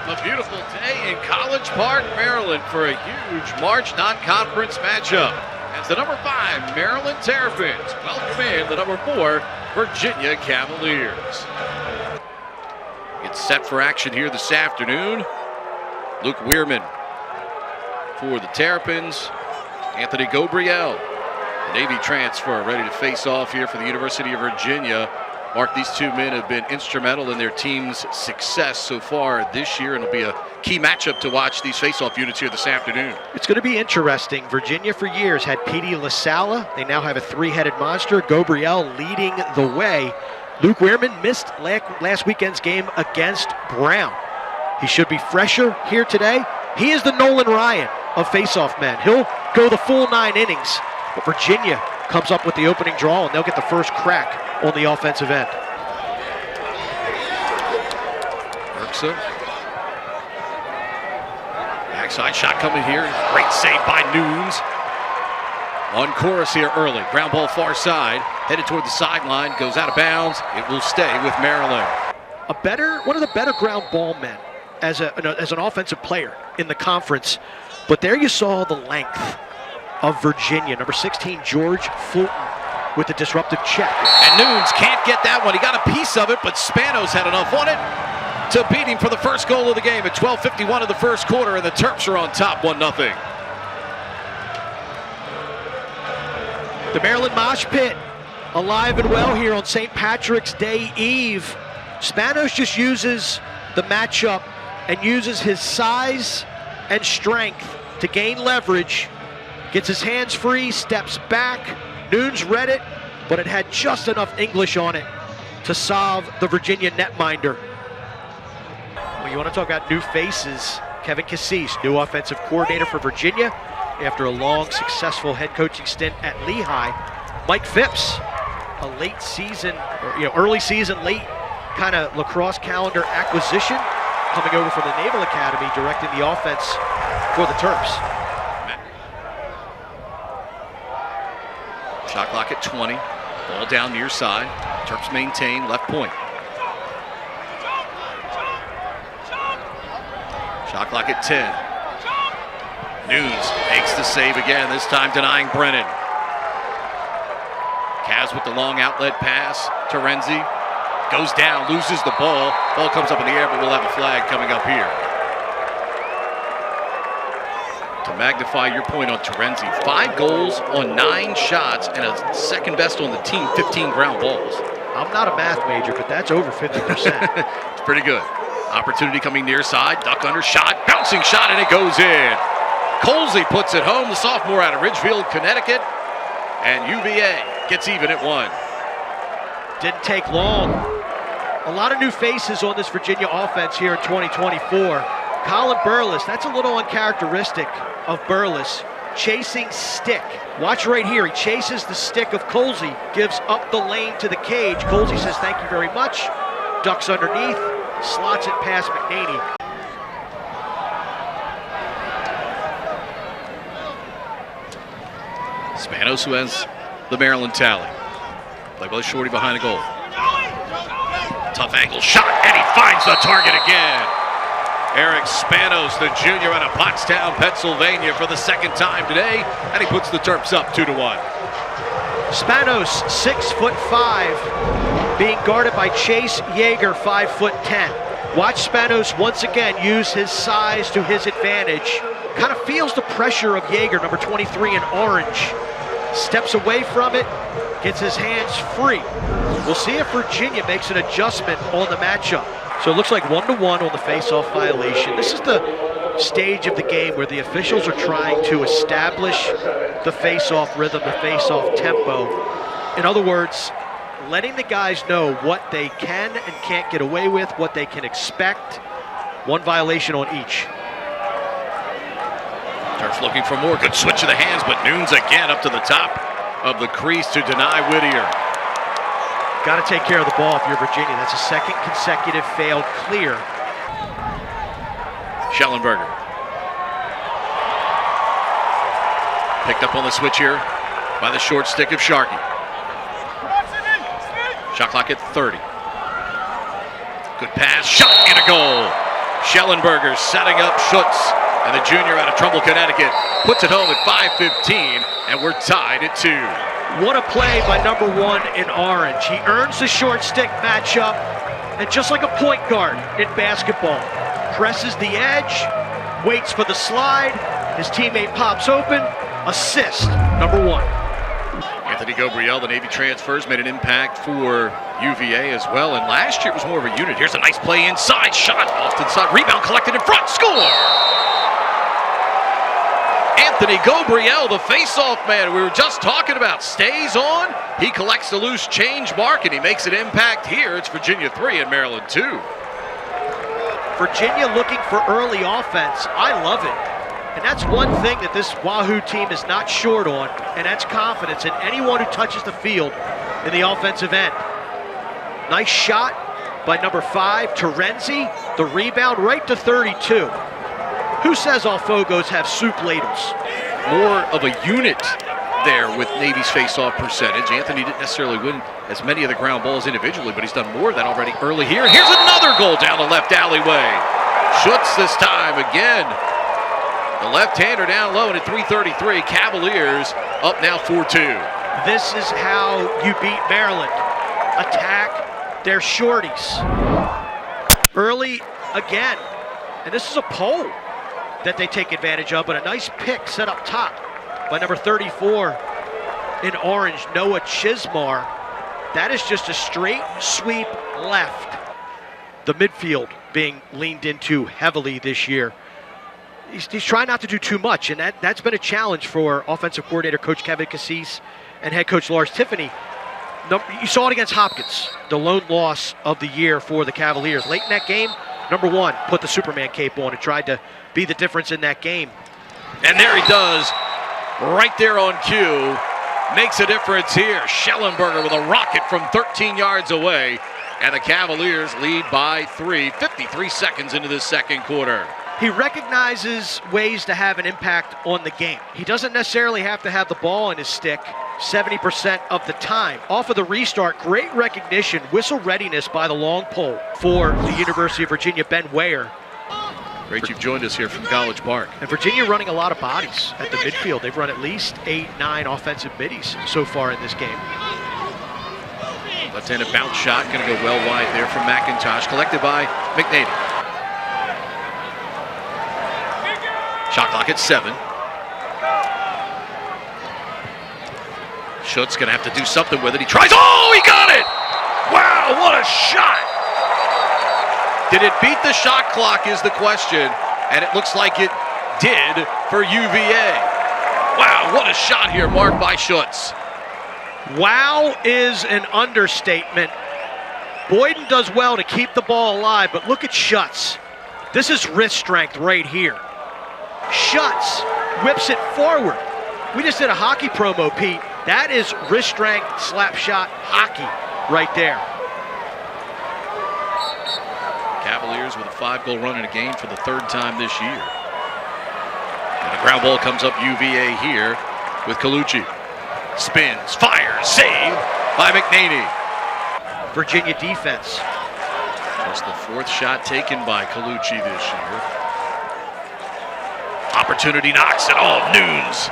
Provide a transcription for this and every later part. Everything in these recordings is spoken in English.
A beautiful day in College Park, Maryland for a huge March non-conference matchup as the number 5 Maryland Terrapins welcome in the number 4 Virginia Cavaliers. It's set for action here this afternoon. Luke Weirman for the Terrapins. Anthony Gabriel, the Navy transfer, ready to face off here for the University of Virginia. Mark, these two men have been instrumental in their team's success so far this year, and it'll be a key matchup to watch these face-off units here this afternoon. It's going to be interesting. Virginia for years had Petey LaSala. They now have a three-headed monster. Gabriel leading the way. Luke Weirman missed last weekend's game against Brown. He should be fresher here today. He is the Nolan Ryan of face-off men. He'll go the full 9 innings, but Virginia comes up with the opening draw, and they'll get the first crack on the offensive end. Urksa. Backside shot coming here. Great save by Nunes. On chorus here early. Ground ball far side. Headed toward the sideline. Goes out of bounds. It will stay with Maryland. One of the better ground ball men as an offensive player in the conference. But there you saw the length of Virginia. Number 16, George Fulton, with the disruptive check. And Nunes can't get that one. He got a piece of it, but Spanos had enough on it to beat him for the first goal of the game at 12:51 of the first quarter, and the Terps are on top 1-0. The Maryland Mosh Pit alive and well here on St. Patrick's Day Eve. Spanos just uses the matchup and uses his size and strength to gain leverage. Gets his hands free, steps back. Nunes read it, but it had just enough English on it to solve the Virginia netminder. Well, you want to talk about new faces. Kevin Cassis, new offensive coordinator for Virginia after a long, successful head coaching stint at Lehigh. Mike Phipps, a late season, or early season, late kind of lacrosse calendar acquisition, coming over from the Naval Academy, directing the offense for the Terps. Shot clock at 20. Ball down near side. Terps maintain left point. Shot clock at 10. Nunes makes the save again, this time denying Brennan. Cavs with the long outlet pass. Terenzi goes down, loses the ball. Ball comes up in the air, but we'll have a flag coming up here. To magnify your point on Terenzi, 5 goals on 9 shots and a second best on the team, 15 ground balls. I'm not a math major, but that's over 50%. It's pretty good. Opportunity coming near side, duck under shot, bouncing shot, and it goes in. Colsey puts it home, the sophomore out of Ridgefield, Connecticut, and UVA gets even at 1. Didn't take long. A lot of new faces on this Virginia offense here in 2024. Colin Burles, that's a little uncharacteristic of Burles. Chasing stick. Watch right here. He chases the stick of Colsey, gives up the lane to the cage. Colsey says thank you very much. Ducks underneath, slots it past McNaney. Spanos, who has the Maryland tally. Play by the shorty behind the goal. Tough angle shot, and he finds the target again. Eric Spanos, the junior out of Pottstown, Pennsylvania, for the second time today, and he puts the Terps up 2-1. Spanos, 6'5", being guarded by Chase Yeager, 5'10". Watch Spanos once again use his size to his advantage. Kind of feels the pressure of Yeager, number 23 in orange. Steps away from it, gets his hands free. We'll see if Virginia makes an adjustment on the matchup. So it looks like 1-1 on the face-off violation. This is the stage of the game where the officials are trying to establish the face-off rhythm, the face-off tempo. In other words, letting the guys know what they can and can't get away with, what they can expect. 1 violation on each. Terps looking for more. Good switch of the hands, but Nunes again up to the top of the crease to deny Whittier. Got to take care of the ball if you're Virginia. That's a second consecutive failed clear. Schellenberger. Picked up on the switch here by the short stick of Sharkey. Shot clock at 30. Good pass, shot, and a goal. Schellenberger setting up Schutz, and the junior out of Trumbull, Connecticut, puts it home at 5:15, and we're tied at 2. What a play by number 1 in orange. He earns the short stick matchup, and just like a point guard in basketball, presses the edge, waits for the slide, his teammate pops open, assist, number 1. Anthony Gabriel, the Navy transfers, made an impact for UVA as well, and last year it was more of a unit. Here's a nice play inside, shot off to the side, rebound collected in front, score! Anthony Gabriel, the face-off man we were just talking about, stays on. He collects the loose change mark, and he makes an impact here. It's Virginia 3 and Maryland 2. Virginia looking for early offense. I love it. And that's one thing that this Wahoo team is not short on, and that's confidence in anyone who touches the field in the offensive end. Nice shot by number 5, Terenzi. The rebound right to 32. Who says all Fogos have soup ladles? More of a unit there with Navy's face-off percentage. Anthony didn't necessarily win as many of the ground balls individually, but he's done more of that already early here. Here's another goal down the left alleyway. Schutz this time again. The left-hander down low, and at 3:33, Cavaliers up now 4-2. This is how you beat Maryland. Attack their shorties. Early again. And this is a pole that they take advantage of, but a nice pick set up top by number 34 in orange, Noah Chismar. That is just a straight sweep left. The midfield being leaned into heavily this year. He's trying not to do too much, and that's been a challenge for offensive coordinator Coach Kevin Cassis and head coach Lars Tiffany. You saw it against Hopkins, the lone loss of the year for the Cavaliers. Late in that game, number 1 put the Superman cape on and tried to be the difference in that game. And there he does, right there on cue. Makes a difference here. Schellenberger with a rocket from 13 yards away, and the Cavaliers lead by 3, 53 seconds into the second quarter. He recognizes ways to have an impact on the game. He doesn't necessarily have to have the ball in his stick 70% of the time. Off of the restart, great recognition, whistle readiness by the long pole for the University of Virginia, Ben Weyer. Great you've joined us here from College Park. And Virginia running a lot of bodies at the midfield. They've run at least 8, 9 offensive middies so far in this game. Left-handed bounce shot, going to go well wide there from McIntosh, collected by McNady. Shot clock at 7. Schutz going to have to do something with it. He tries. Oh, he got it! Wow, what a shot! Did it beat the shot clock is the question, and it looks like it did for UVA. Wow, what a shot here marked by Schutz. Wow is an understatement. Boyden does well to keep the ball alive, but look at Schutz. This is wrist strength right here. Schutz whips it forward. We just did a hockey promo, Pete. That is wrist strength slap shot hockey right there. Cavaliers with a 5-goal run in a game for the 3rd time this year. And the ground ball comes up UVA here with Colucci. Spins, fires, save by McNaney. Virginia defense. Just the 4th shot taken by Colucci this year. Opportunity knocks it off. Nunes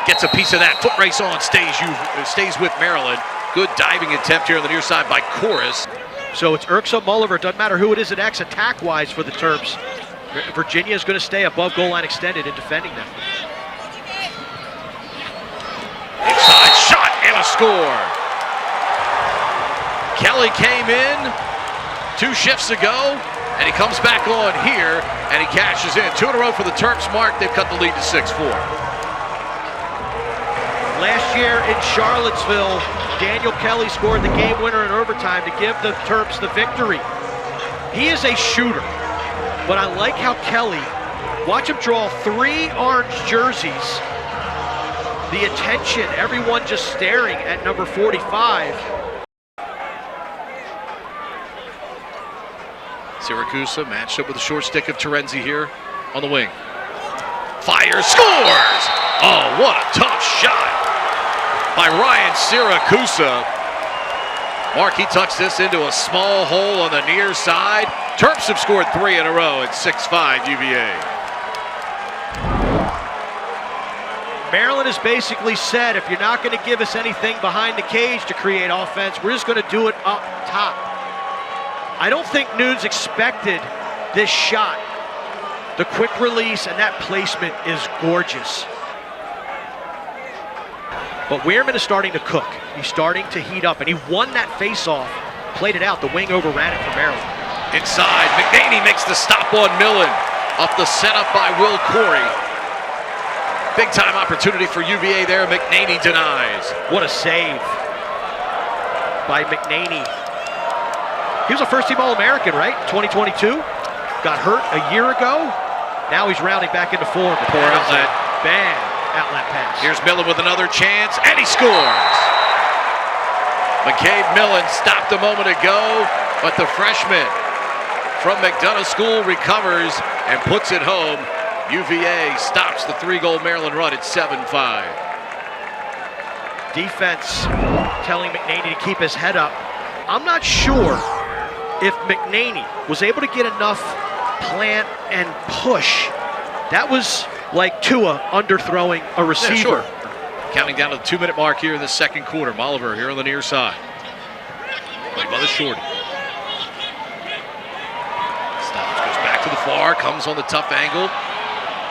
gets a piece of that. Foot race on, stays with Maryland. Good diving attempt here on the near side by Chorus. So it's Erksa Mulliver. Doesn't matter who it is at X attack-wise for the Terps. Virginia is going to stay above goal line extended in defending them. Inside shot and a score. Kelly came in 2 shifts ago, and he comes back on here, and he cashes in. 2 in a row for the Terps, Mark. They've cut the lead to 6-4. Last year in Charlottesville, Daniel Kelly scored the game winner in overtime to give the Terps the victory. He is a shooter, but I like how Kelly, watch him draw 3 orange jerseys. The attention, everyone just staring at number 45. Syracuse matched up with a short stick of Terenzi here on the wing. Fires, scores! Oh, what a tough shot by Ryan Syracuse. Markey tucks this into a small hole on the near side. Terps have scored 3 in a row at 6-5 UVA. Maryland has basically said, if you're not going to give us anything behind the cage to create offense, we're just going to do it up top. I don't think Nunes expected this shot. The quick release and that placement is gorgeous. But Weirman is starting to cook. He's starting to heat up, and he won that face-off, played it out. The wing overran it for Maryland. Inside, McNaney makes the stop on Millen. Off the setup by Will Corey. Big-time opportunity for UVA there. McNaney denies. What a save by McNaney. He was a first-team All-American, right? 2022. Got hurt a year ago. Now he's rounding back into form. Poor outlet. Bad outlet pass. Here's Millen with another chance, and he scores. McCabe Millen stopped a moment ago, but the freshman from McDonough School recovers and puts it home. UVA stops the 3-goal Maryland run at 7-5. Defense telling McNaney to keep his head up. I'm not sure if McNaney was able to get enough plant and push. That was like Tua underthrowing a receiver. Yeah, sure. Counting down to the 2-minute mark here in the second quarter. Molliver here on the near side. Played by the shorty. Stops, goes back to the far, comes on the tough angle.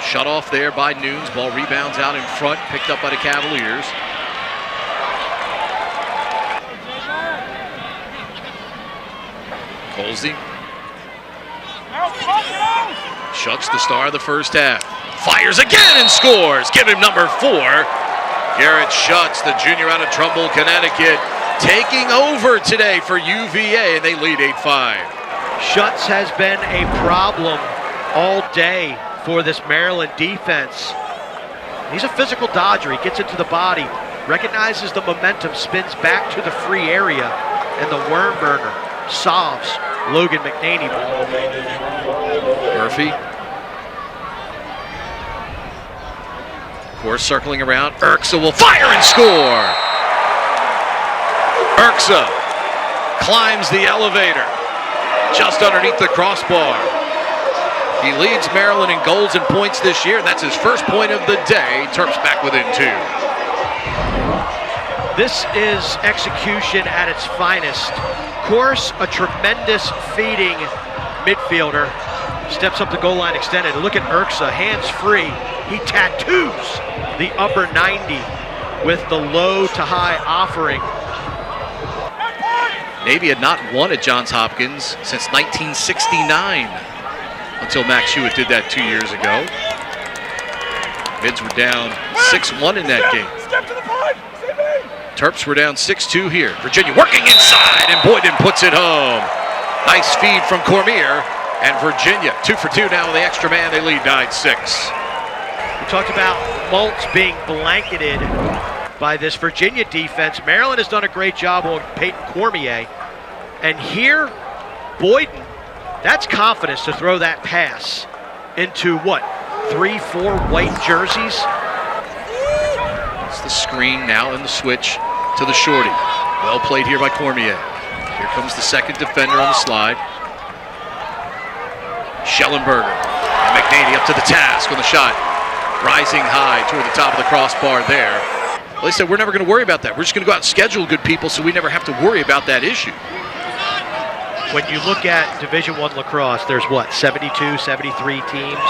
Shut off there by Nunes. Ball rebounds out in front, picked up by the Cavaliers. Colsey. Shuts, the star of the first half. Fires again and scores. Give him number 4. Garrett Schutz, the junior out of Trumbull, Connecticut, taking over today for UVA, and they lead 8-5. Schutz has been a problem all day for this Maryland defense. He's a physical dodger. He gets into the body, recognizes the momentum, spins back to the free area, and the worm burner solves Logan McNaney. Murphy. Of course, circling around. Urksa will fire and score. Urksa climbs the elevator just underneath the crossbar. He leads Maryland in goals and points this year, and that's his first point of the day. Terps back within 2. This is execution at its finest. Of course, a tremendous feeding midfielder. Steps up the goal line extended. Look at Urksa, hands free. He tattoos the upper 90 with the low to high offering. Navy had not won at Johns Hopkins since 1969 until Max Hewitt did that 2 years ago. Mids were down 6-1 in that game. Terps were down 6-2 here. Virginia working inside, and Boyden puts it home. Nice feed from Cormier, and Virginia 2 for 2 now with the extra man. They lead 9-6. We talked about Maltz being blanketed by this Virginia defense. Maryland has done a great job on Peyton Cormier. And here, Boyden, that's confidence to throw that pass into what, 3-4 white jerseys? It's the screen now and the switch to the shorty. Well played here by Cormier. Here comes the second defender on the slide. Schellenberger. And McNaney up to the task on the shot. Rising high toward the top of the crossbar there. Well, they said, we're never going to worry about that. We're just going to go out and schedule good people so we never have to worry about that issue. When you look at Division I lacrosse, there's what, 72, 73 teams?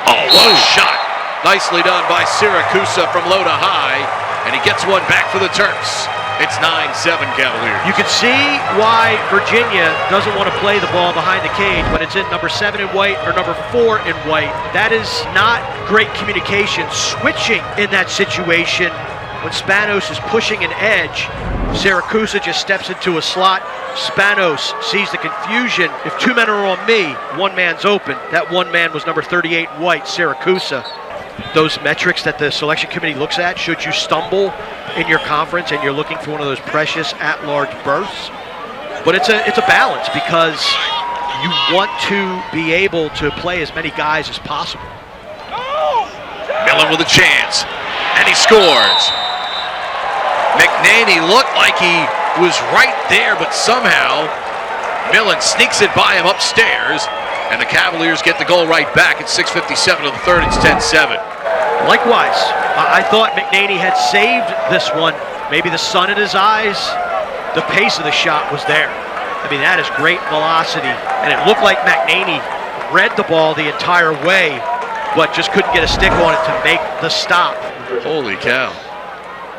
Oh, what a shot. Nicely done by Siracusa from low to high, and he gets one back for the Terps. It's 9-7 Cavaliers. You can see why Virginia doesn't want to play the ball behind the cage when it's in number 7 in white or number 4 in white. That is not great communication. Switching in that situation when Spanos is pushing an edge, Siracusa just steps into a slot. Spanos sees the confusion. If 2 men are on me, 1 man's open. That 1 man was number 38 in white, Siracusa. Those metrics that the selection committee looks at, should you stumble in your conference and you're looking for one of those precious at-large berths. But it's a balance because you want to be able to play as many guys as possible. Millen with a chance, and he scores. McNaney looked like he was right there, but somehow Millen sneaks it by him upstairs, and the Cavaliers get the goal right back at 6:57 of the third. It's 10-7. Likewise, I thought McNaney had saved this one. Maybe the sun in his eyes. The pace of the shot was there. I mean, that is great velocity, and it looked like McNaney read the ball the entire way, but just couldn't get a stick on it to make the stop. Holy cow.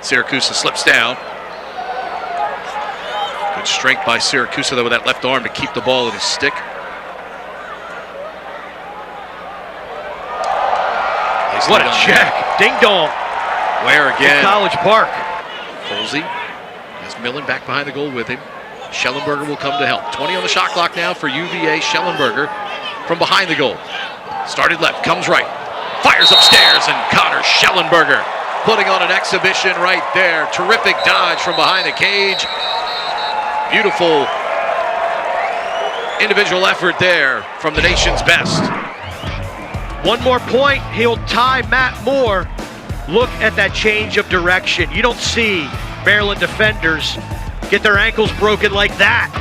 Siracusa slips down. Good strength by Siracusa, though, with that left arm to keep the ball in his stick. What a check. Ding dong. Where again? In College Park. Folsey has Millen back behind the goal with him. Schellenberger will come to help. 20 on the shot clock now for UVA. Schellenberger from behind the goal. Started left, comes right. Fires upstairs, and Connor Schellenberger putting on an exhibition right there. Terrific dodge from behind the cage. Beautiful individual effort there from the nation's best. One more point, he'll tie Matt Moore. Look at that change of direction. You don't see Maryland defenders get their ankles broken like that.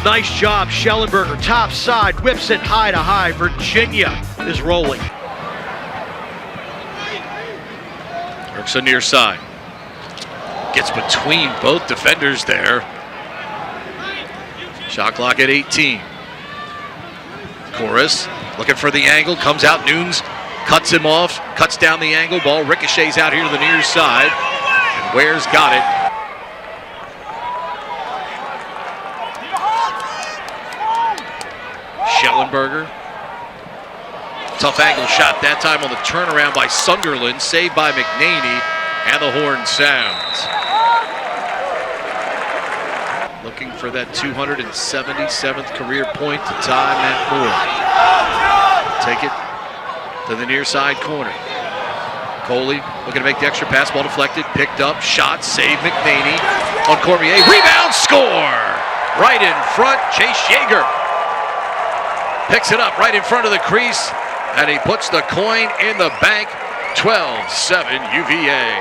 Nice job, Schellenberger, top side, whips it high to high. Virginia is rolling. Works on near side. Gets between both defenders there. Shot clock at 18. Chorus looking for the angle, comes out, Nunes cuts him off, cuts down the angle, ball ricochets out here to the near side, and Ware's got it. Schellenberger, tough angle shot that time on the turnaround by Sunderland, saved by McNaney, and the horn sounds. Looking for that 277th career point to tie Matt Moore. Take it to the near side corner. Coley looking to make the extra pass, ball deflected, picked up, shot, save McNaney on Cormier. Rebound, score! Right in front, Chase Yeager picks it up right in front of the crease, and he puts the coin in the bank. 12-7 UVA.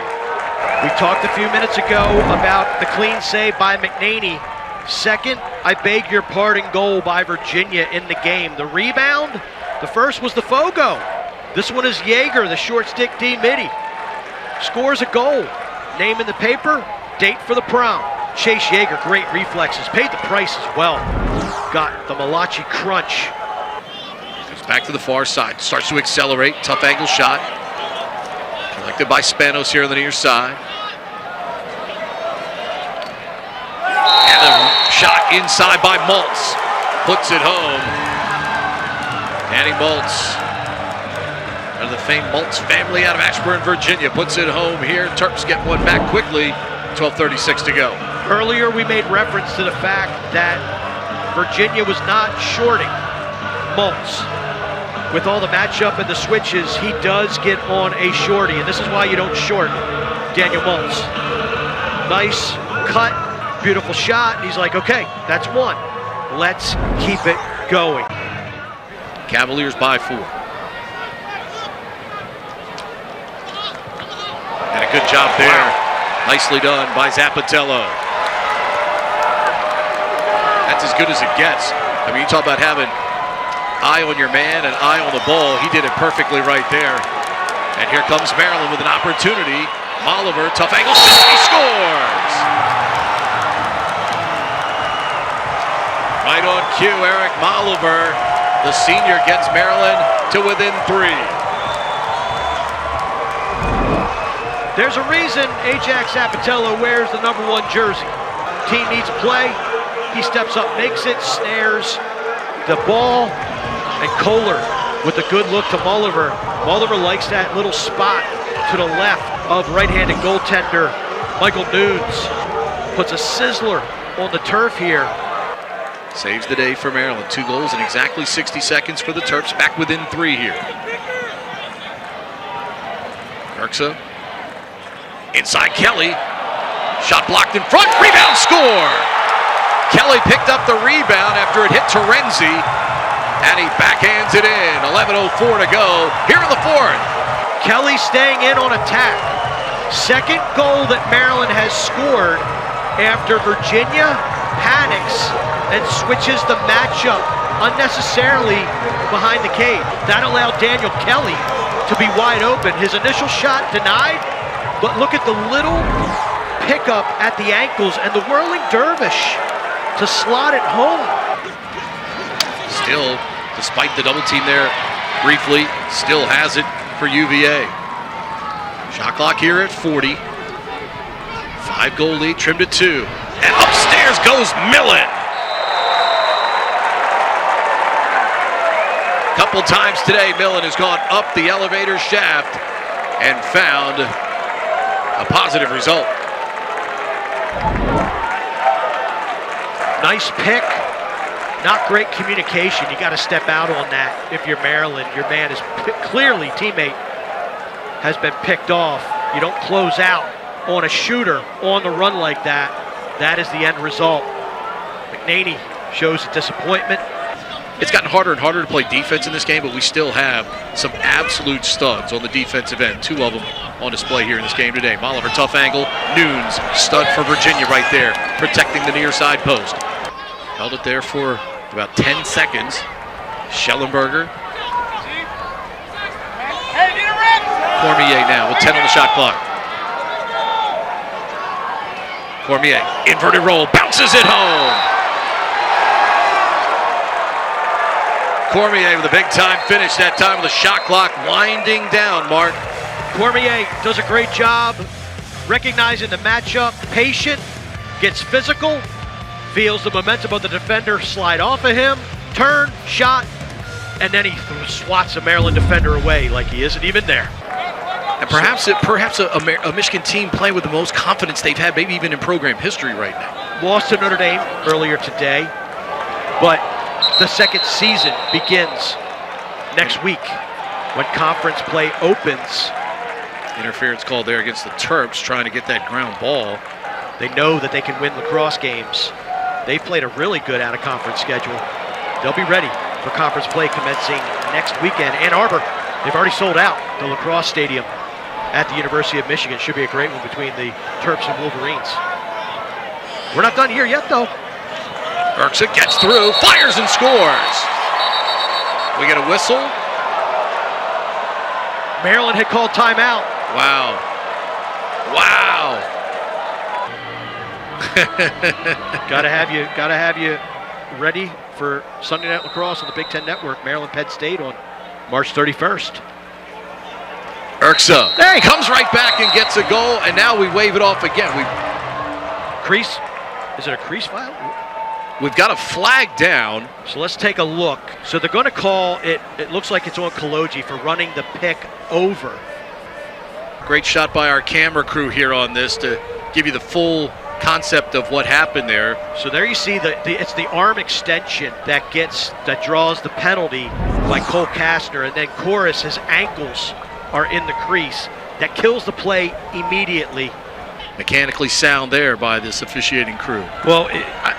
We talked a few minutes ago about the clean save by McNaney. Second, I beg your pardon, goal by Virginia in the game. The rebound, the first was the Fogo. This one is Yeager, the short stick D midi. Scores a goal. Name in the paper, date for the prom. Chase Yeager, great reflexes, paid the price as well. Got the Malachi crunch. Goes back to the far side, starts to accelerate, tough angle shot. Collected by Spanos here on the near side. And the shot inside by Maltz. Puts it home. Danny Maltz, out of the famed Maltz family out of Ashburn, Virginia, puts it home here. Terps get one back quickly. 12:36 to go. Earlier we made reference to the fact that Virginia was not shorting Maltz. With all the matchup and the switches, he does get on a shorty, and this is why you don't short Daniel Maltz. Nice cut, beautiful shot. He's like, okay, that's one. Let's keep it going. Cavaliers by 4. And a good job there. Wow. Nicely done by Zappatello. That's as good as it gets. I mean, you talk about having eye on your man and eye on the ball. He did it perfectly right there. And here comes Maryland with an opportunity. Molliver, tough angle, he scores! Right on cue, Eric Molliver, the senior, gets Maryland to within 3. There's a reason Ajax Zappatello wears the #1 jersey. Team needs play. He steps up, makes it, snares the ball. And Kohler with a good look to Molliver. Molliver likes that little spot to the left of right-handed goaltender Michael Nunes. Puts a sizzler on the turf here. Saves the day for Maryland. 2 goals in exactly 60 seconds for the Terps. Back within 3 here. Kirksa. Inside Kelly. Shot blocked in front. Rebound, score! Kelly picked up the rebound after it hit Terenzi. And he backhands it in. 11:04 to go here in the 4th. Kelly staying in on attack. Second goal that Maryland has scored after Virginia panics and switches the matchup unnecessarily behind the cage. That allowed Daniel Kelly to be wide open. His initial shot denied, but look at the little pickup at the ankles and the whirling dervish to slot it home. Still, despite the double team there briefly, still has it for UVA. Shot clock here at 40. 5-goal lead trimmed to 2. And upstairs goes Millen. Couple times today, Millen has gone up the elevator shaft and found a positive result. Nice pick. Not great communication. You got to step out on that if you're Maryland. Your man is clearly, teammate has been picked off. You don't close out on a shooter on the run like that. That is the end result. McNaney shows a disappointment. It's gotten harder and harder to play defense in this game, but we still have some absolute studs on the defensive end. 2 of them on display here in this game today. Molliver, tough angle. Nunes, stud for Virginia right there, protecting the near side post. Held it there for about 10 seconds. Schellenberger. Cormier now with 10 on the shot clock. Cormier, inverted roll, bounces it home. Cormier with a big-time finish, that time with the shot clock winding down, Mark. Cormier does a great job recognizing the matchup, patient, gets physical, feels the momentum of the defender slide off of him, turn, shot, and then he swats a Maryland defender away like he isn't even there. And perhaps a Michigan team playing with the most confidence they've had, maybe even in program history right now. Lost to Notre Dame earlier today, but the second season begins next week when conference play opens. Interference call there against the Terps, trying to get that ground ball. They know that they can win lacrosse games. They played a really good out-of-conference schedule. They'll be ready for conference play commencing next weekend. Ann Arbor, they've already sold out the lacrosse stadium at the University of Michigan. Should be a great one between the Terps and Wolverines. We're not done here yet, though. Urksa gets through, fires and scores. We get a whistle. Maryland had called timeout. Wow. Wow. Gotta have you ready for Sunday Night Lacrosse on the Big Ten Network, Maryland Penn State on March 31st. Urksa there he comes right back and gets a goal, and now we wave it off again. Crease? Is it a crease foul? We've got a flag down. So let's take a look. So they're going to call it, it looks like it's on Kaloji for running the pick over. Great shot by our camera crew here on this to give you the full concept of what happened there. So there you see it's the arm extension that draws the penalty by Cole Kastner, and then Chorus, his ankles are in the crease. That kills the play immediately. Mechanically sound there by this officiating crew. Well,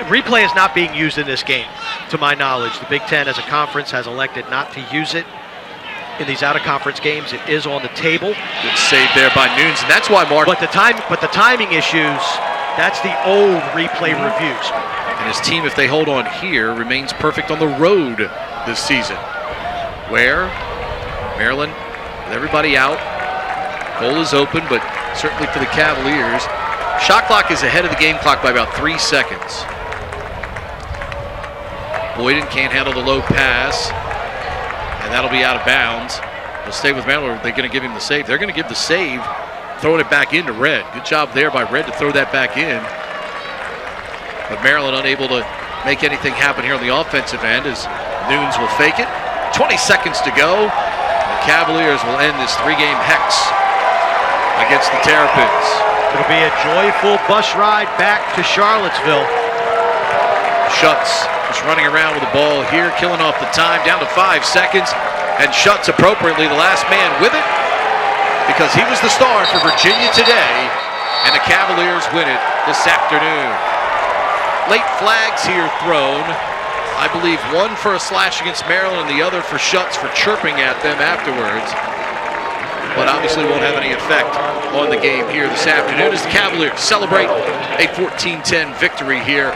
replay is not being used in this game, to my knowledge. The Big Ten as a conference has elected not to use it in these out-of-conference games. It is on the table. Good save there by Nunes, and that's why Mark. But the timing issues, that's the old replay reviews. And his team, if they hold on here, remains perfect on the road this season. Where Maryland, with everybody out, goal is open, but certainly for the Cavaliers. Shot clock is ahead of the game clock by about 3 seconds. Boyden can't handle the low pass, and that'll be out of bounds. They'll stay with Maryland. They're going to give him the save. They're going to give the save, throwing it back into Red. Good job there by Red to throw that back in. But Maryland unable to make anything happen here on the offensive end as Nunes will fake it. 20 seconds to go. The Cavaliers will end this 3-game hex against the Terrapins. It'll be a joyful bus ride back to Charlottesville. Schutz just running around with the ball here, killing off the time, down to 5 seconds. And Schutz appropriately the last man with it because he was the star for Virginia today, and the Cavaliers win it this afternoon. Late flags here thrown. I believe one for a slash against Maryland and the other for Schutz for chirping at them afterwards. but obviously won't have any effect on the game here this afternoon as the Cavaliers celebrate a 14-10 victory here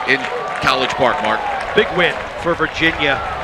in College Park, Mark. Big win for Virginia.